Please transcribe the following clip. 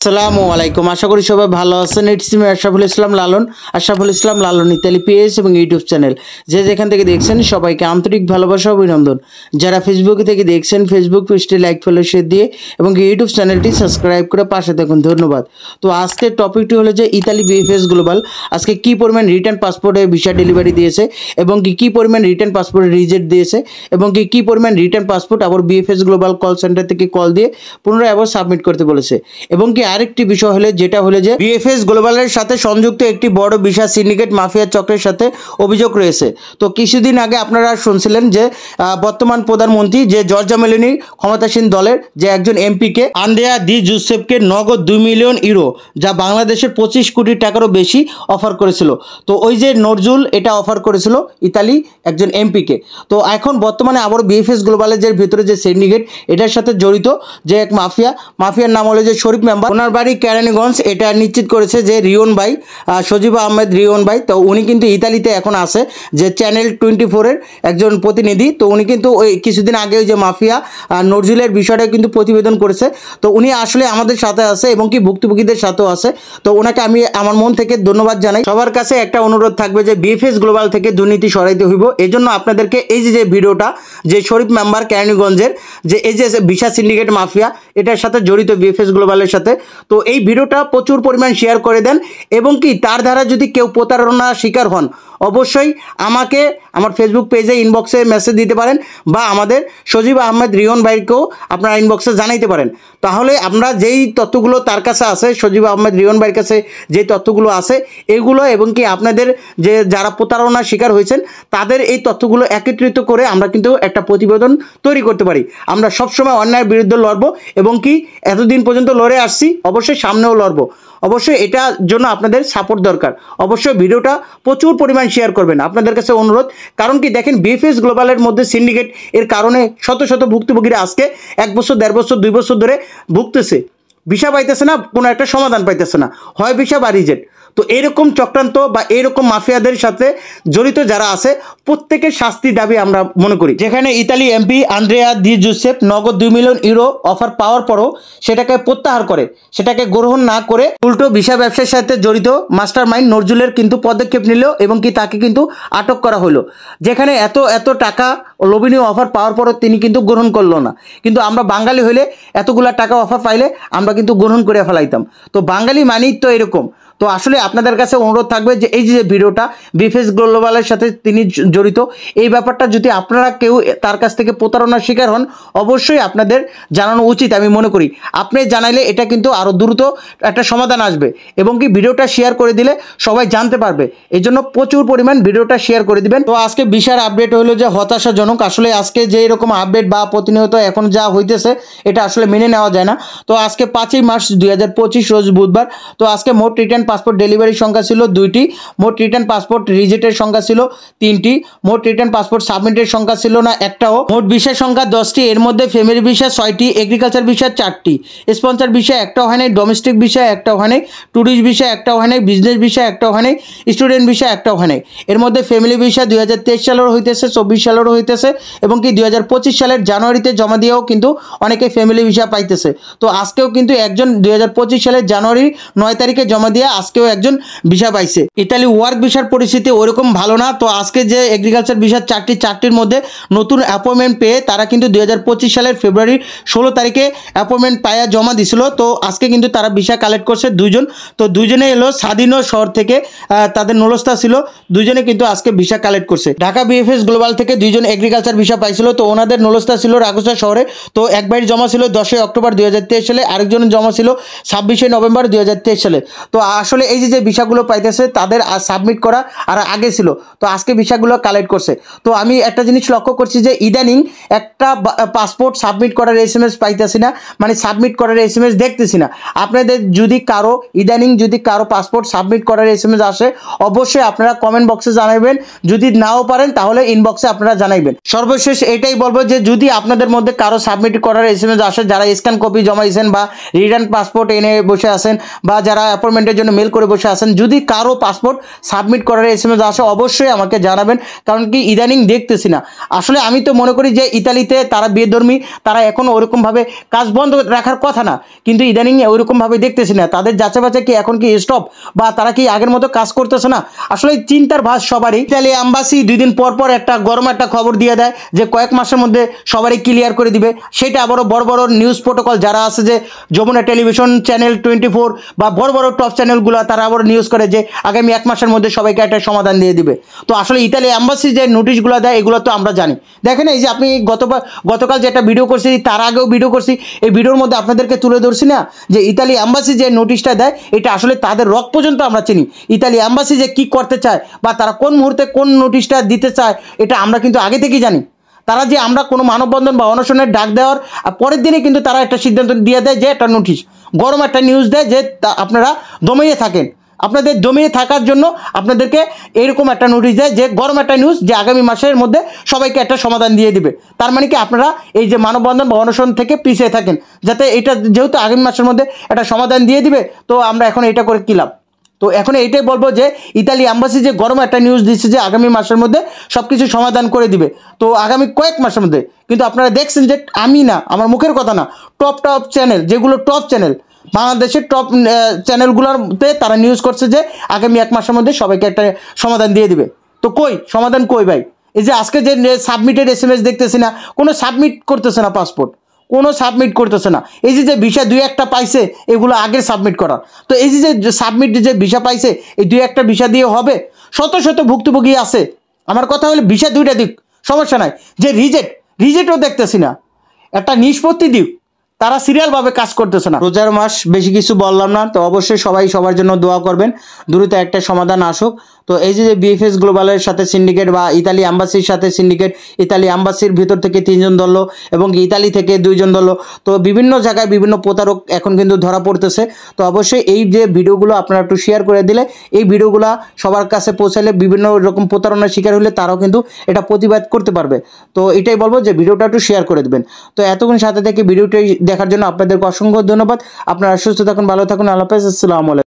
আসসালামু আলাইকুম। আশা করি সবাই ভালো আছেন। It's me Ashraful Islam Lalon Italy page এবং ইউটিউব চ্যানেল যে যেখান থেকে দেখছেন সবাইকে আন্তরিক ভালোবাসা অভিনন্দন। যারা ফেসবুক থেকে দেখছেন ফেসবুক পেজটি লাইক ফলো শেয়ার দিয়ে এবং ইউটিউব চ্যানেলটি সাবস্ক্রাইব করে পাশে থাকুন, ধন্যবাদ। তো আজকের টপিকটি হলো যে ইতালি বিএফএস গ্লোবাল আজকে কি পরিমাণ রিটার্ন পাসপোর্টে ভিসা ডেলিভারি দিয়েছে এবং কি পরিমাণ রিটার্ন পাসপোর্টে রিজেক্ট দিয়েছে এবং কি পরিমাণ রিটার্ন পাসপোর্ট আবার বিএফএস গ্লোবাল কল সেন্টার থেকে কল দিয়ে পুনরায় আবার সাবমিট করতে বলেছে। এবং কি আরেকটি বিষয় হলো যেটা হলো যে বিএফএস গ্লোবালের সাথে সংযুক্ত একটি বড় ভিসা সিন্ডিকেট মাফিয়া চক্রের সাথে অভিযোগ রয়েছে। তো কিছুদিন আগে আপনারা শুনছিলেন যে বর্তমান প্রধানমন্ত্রী যে জর্জা মেলোনি ক্ষমতাসীন দলের যে একজন এমপিকে আন্দ্রেয়া দি জুসেফকে নগদ 2 মিলিয়ন ইউরো যা বাংলাদেশের 25 কোটি টাকারও বেশি অফার করেছিল। তো ওই যে নজরুল এটা অফার করেছিল ইতালি একজন এমপিকে। তো এখন বর্তমানে আবার বিএফএস গ্লোবালের যে ভিতরে যে সিন্ডিকেট এটার সাথে জড়িত যে এক মাফিয়ার নাম হলো যে শরীফ মেম্বার, ওনার বাড়ি কেরানীগঞ্জ, এটা নিশ্চিত করেছে যে রিয়ন ভাই, সজীব আহমেদ রিয়ন ভাই। তো উনি কিন্তু ইতালিতে এখন আছে যে চ্যানেল 24-এর একজন প্রতিনিধি। তো উনি কিন্তু ওই কিছুদিন আগে ওই যে মাফিয়া নজরুলের বিষয়টা কিন্তু প্রতিবেদন করেছে। তো উনি আসলে আমাদের সাথে আছে এবং কি ভুক্তভোগীদের সাথেও আছে। তো ওনাকে আমি আমার মন থেকে ধন্যবাদ জানাই। সবার কাছে একটা অনুরোধ থাকবে যে বিএফএস গ্লোবাল থেকে দুর্নীতি সরাইতে হইব। এজন্য আপনাদেরকে এই যে ভিডিওটা যে শরীফ মেম্বার কেরানীগঞ্জের যে এই যে ভিসা সিন্ডিকেট মাফিয়া এটার সাথে জড়িত বিএফএস গ্লোবালের সাথে, তো এই ভিডিওটা প্রচুর পরিমাণ শেয়ার করে দেন এবং কি তার দ্বারা যদি কেউ প্রতারণার শিকার হন অবশ্যই আমাকে আমার ফেসবুক পেজে ইনবক্সে মেসেজ দিতে পারেন বা আমাদের সজীব আহমেদ রিয়ন ভাইকেও আপনারা ইনবক্সে জানাইতে পারেন। তাহলে আমরা যেই তথ্যগুলো তার কাছে আছে, সজীব আহমেদ রিয়ন ভাইয়ের কাছে যেই তথ্যগুলো আছে এগুলো এবং কি আপনাদের যে যারা প্রতারণার শিকার হয়েছেন তাদের এই তথ্যগুলো একত্রিত করে আমরা কিন্তু একটা প্রতিবেদন তৈরি করতে পারি। আমরা সবসময় অন্যায়ের বিরুদ্ধে লড়বো এবং কি এতদিন পর্যন্ত লড়ে আসছি, অবশ্যই সামনেও লড়বো। অবশ্যই এটার জন্য আপনাদের সাপোর্ট দরকার। অবশ্যই ভিডিওটা প্রচুর পরিমাণ শেয়ার করবেন, আপনাদের কাছে অনুরোধ। কারণ কি দেখেন বিএফএস গ্লোবালের মধ্যে সিন্ডিকেট এর কারণে শত শত ভুক্তভোগীরা আজকে 1 বছর 1.5 বছর 2 বছর ধরে ভুগতেছে, ভিসা পাইতেছে না, কোনো একটা সমাধান পাইতেছে না, হয় ভিসা বা রিজেক্ট। তো এরকম চক্রান্ত বা এরকম মাফিয়াদের সাথে জড়িত যারা আছে প্রত্যেকের শাস্তি দাবি আমরা মনে করি। যেখানে ইতালি এমপি আন্দ্রেয়া দি জুসেফ নগদ 2 মিলিয়ন ইউরো অফার পাওয়ার পরও সেটাকে প্রত্যাহার করে, সেটাকে গ্রহণ না করে উল্টো ভিসা ব্যবসার সাথে জড়িত মাস্টার মাইন্ড নজরুলের কিন্তু পদক্ষেপ নিল এবং কি তাকে কিন্তু আটক করা হলো। যেখানে এত টাকা লোভনীয় অফার পাওয়ার পরও তিনি কিন্তু গ্রহণ করলো না। কিন্তু আমরা বাঙালি হইলে এতগুলা টাকা অফার পাইলে আমরা কিন্তু গ্রহণ করে ফেলাইতাম। তো বাঙালি মানেই তো এরকম। তো আসলে আপনাদের কাছে অনুরোধ থাকবে যে এই যে ভিডিওটা বিএফএস গ্লোবালের সাথে তিনি জড়িত, এই ব্যাপারটা যদি আপনারা কেউ তার কাছ থেকে প্রতারণার শিকার হন অবশ্যই আপনাদের জানানো উচিত। আমি মনে করি আপনি জানাইলে এটা কিন্তু আরও দ্রুত একটা সমাধান আসবে এবং কি ভিডিওটা শেয়ার করে দিলে সবাই জানতে পারবে। এই জন্য প্রচুর পরিমাণ ভিডিওটা শেয়ার করে দিবেন। তো আজকে ভিসার আপডেট হলো যে হতাশাজনক। আসলে আজকে যে এরকম আপডেট বা প্রতিনিয়ত এখন যা হইতেছে এটা আসলে মেনে নেওয়া যায় না। তো আজকে 5ই মার্চ 2025 রোজ বুধবার। তো আজকে মোট রিটার্ন পাসপোর্ট ডেলিভারির সংখ্যা ছিল 2টি, মোট রিটার্ন পাসপোর্ট রিজেক্টের সংখ্যা ছিল 3টি, মোট রিটার্ন পাসপোর্ট সাবমিটের সংখ্যা ছিল না একটাও, মোট ভিসার সংখ্যা 10টি। এর মধ্যে ফ্যামিলি ভিসা 6টি, এগ্রিকালচার ভিসা 4টি, স্পন্সর ভিসা একটাও হয় নাই, ডোমেস্টিক ভিসা একটাও হয় নাই, ট্যুরিস্ট ভিসা একটাও হয় নাই, বিজনেস ভিসা একটাও হয় নাই, স্টুডেন্ট ভিসা একটাও হয় নাই। এর মধ্যে ফ্যামিলি ভিসা 2023 সালেরও হইতেছে, 24 সালেরও হইতেছে এবং কি 2025 সালের জানুয়ারিতে জমা দিয়েও কিন্তু অনেকে ফ্যামিলি ভিসা পাইতেছে। তো আজকেও কিন্তু একজন 2025 সালের জানুয়ারি 9 তারিখে জমা দিয়ে আজকেও একজন ভিসা পাইছে। ইতালি ওয়ার্ক ভিসার পরিস্থিতি ওরকম ভালো না। তো আজকে যে এগ্রিকালচার ভিসার 4টির মধ্যে নতুন অ্যাপয়েন্টমেন্ট পেয়ে তারা কিন্তু 2025 সালের ফেব্রুয়ারি 16 তারিখে অ্যাপয়েন্টমেন্ট পায়া জমা দিছিল। তো আজকে কিন্তু তারা ভিসা কালেক্ট করছে 2জন। তো 2জনে এলো স্বাধীন শহর থেকে, তাদের নলস্তা ছিল, 2জনে কিন্তু আজকে ভিসা কালেক্ট করছে। ঢাকা বিএফএস গ্লোবাল থেকে 2জন এগ্রিকালচার ভিসা পাইছিল। তো ওনাদের নলস্তা ছিল রাগুসা শহরে। তো এক ভাইয়ের জমা ছিল 10 অক্টোবর 2023 সালে, আরেকজনের জমা ছিল 26 নভেম্বর 2023 সালে। তো আসলে এই যে ভিসাগুলো পাইতেছে তাদের সাবমিট করা আর আগে ছিল, তো আজকে ভিসাগুলো কালেক্ট করছে। তো আমি একটা জিনিস লক্ষ্য করছি যে ইদানিং একটা পাসপোর্ট সাবমিট করার SMS পাইতেছি না, মানে সাবমিট করার SMS দেখতেছি না। আপনাদের যদি কারো ইদানিং যদি কারো পাসপোর্ট সাবমিট করার SMS আসে অবশ্যই আপনারা কমেন্ট বক্সে জানাবেন, যদি নাও পারেন তাহলে ইনবক্সে আপনারা জানাইবেন। সর্বশেষ এটাই বলবো যে যদি আপনাদের মধ্যে কারো সাবমিট করার SMS আসে, যারা স্ক্যান কপি জমাইছেন বা রিটার্ন পাসপোর্ট এনে বসে আছেন বা যারা অ্যাপয়েন্টমেন্টের জন্য মেল করে বসে আছেন, যদি কারো পাসপোর্ট সাবমিট করার SMS আসে অবশ্যই আমাকে জানাবেন, কারণ কি ইদানিং দেখতেছি না। আসলে আমি তো মনে করি যে ইতালিতে তারা বেধর্মী, তারা এখন ওরকমভাবে কাজ বন্ধ রাখার কথা না, কিন্তু ইদানিং ওইরকমভাবে দেখতেছি না। তাদের যাচাই বাছাই কি এখন কি স্টপ, বা তারা কি আগের মতো কাজ করতেছে না? আসলে চিন্তার ভাঁজ সবারই। ইতালি অ্যাম্বাসি 2 দিন পর পর একটা গরম একটা খবর দিয়ে দেয় যে কয়েক মাসের মধ্যে সবারই ক্লিয়ার করে দিবে। সেটা আবারও বড় বড় নিউজ প্রোটোকল যারা আছে, যে যমুনা টেলিভিশন চ্যানেল 24 বা বড় বড় টপ চ্যানেলগুলো, তারা আবার নিউজ করে যে আগামী 1 মাসের মধ্যে সবাইকে একটা সমাধান দিয়ে দিবে। তো আসলে ইতালি অ্যাম্বাসি যে নোটিশগুলো দেয় এগুলো তো আমরা জানি। দেখেন এই যে আপনি গতকাল যে একটা ভিডিও করছি, তার আগেও ভিডিও করছি, এই ভিডিওর মধ্যে আপনাদেরকে তুলে ধরছি না যে ইতালি অ্যাম্বাসি যে নোটিশটা দেয় এটা আসলে তাদের রক পর্যন্ত আমরা চিনি। ইতালি অ্যাম্বাসি যে কী করতে চায় বা তারা কোন মুহূর্তে কোন নোটিশটা দিতে চায় এটা আমরা কিন্তু আগে থেকেই জানি। তারা যে আমরা কোনো মানববন্ধন বা অনশনের ডাক দেওয়ার পরের দিনে কিন্তু তারা একটা সিদ্ধান্ত দিয়ে দেয় যে একটা নোটিশ, গরম একটা নিউজ দেয় যে আপনারা দমিয়ে থাকেন, আপনাদের দমিয়ে থাকার জন্য আপনাদেরকে এরকম একটা নোটিশ দেয় যে গরম একটা নিউজ, যে আগামী মাসের মধ্যে সবাইকে একটা সমাধান দিয়ে দিবে। তার মানে কি আপনারা এই যে মানববন্ধন বা অনশন থেকে পিছিয়ে থাকেন, যাতে এটা যেহেতু আগামী মাসের মধ্যে একটা সমাধান দিয়ে দিবে, তো আমরা এখন এটা করে কী লাভ? তো এখন এইটাই বলবো যে ইতালি অ্যাম্বাসি যে গরম একটা নিউজ দিচ্ছে যে আগামী মাসের মধ্যে সব কিছু সমাধান করে দিবে, তো আগামী কয়েক মাসের মধ্যে। কিন্তু আপনারা দেখছেন যে আমি না, আমার মুখের কথা না, টপ চ্যানেল, যেগুলো টপ চ্যানেল, বাংলাদেশের টপ চ্যানেলগুলোতে তারা নিউজ করছে যে আগামী 1 মাসের মধ্যে সবাইকে একটা সমাধান দিয়ে দিবে। তো কই সমাধান, কই ভাই? এই যে আজকে যে সাবমিটেড SMS দেখতেছি না, কোনো সাবমিট করতেছে না, পাসপোর্ট কোনো সাবমিট করতেছে না। এই যে ভিসা 2-1টা পাইছে, এগুলো আগে সাবমিট করা। তো এই যে সাবমিট যে ভিসা পাইছে, এই 2-1টা ভিসা দিয়ে হবে? শত শত ভুক্তভোগী আছে। আমার কথা হলো ভিসা 2টা দিক, সমস্যা নাই। যে রিজেক্টও দেখতেছি না, একটা নিষ্পত্তি দিক। তারা সিরিয়ালভাবে কাজ করতেছে না। রোজার মাস, বেশি কিছু বললাম না। তো অবশ্যই সবাই সবার জন্য দোয়া করবেন, দ্রুত একটা সমাধান আসুক। তো এই যে BFS গ্লোবালের সাথে সিন্ডিকেট বা ইতালি অ্যাম্বাসির সাথে সিন্ডিকেট, ইতালি অ্যাম্বাসির ভিতর থেকে 3 জন ধরল এবং ইতালি থেকে 2 জন ধরল। তো বিভিন্ন জায়গায় বিভিন্ন প্রতারক এখন কিন্তু ধরা পড়তেছে। তো অবশ্যই এই যে ভিডিওগুলো আপনারা একটু শেয়ার করে দিলে, এই ভিডিওগুলো সবার কাছে পৌঁছালে, বিভিন্ন রকম প্রতারণার শিকার হলে তারাও কিন্তু এটা প্রতিবাদ করতে পারবে। তো এটাই বলবো যে ভিডিওটা একটু শেয়ার করে দেবেন। তো এতক্ষণ সাথে থেকে ভিডিওটি দেখার জন্য আপনাদেরকে অসংখ্য ধন্যবাদ। আপনারা সুস্থ থাকুন, ভালো থাকুন, আল্লাহ হাফেজ, আসসালামু আলাইকুম।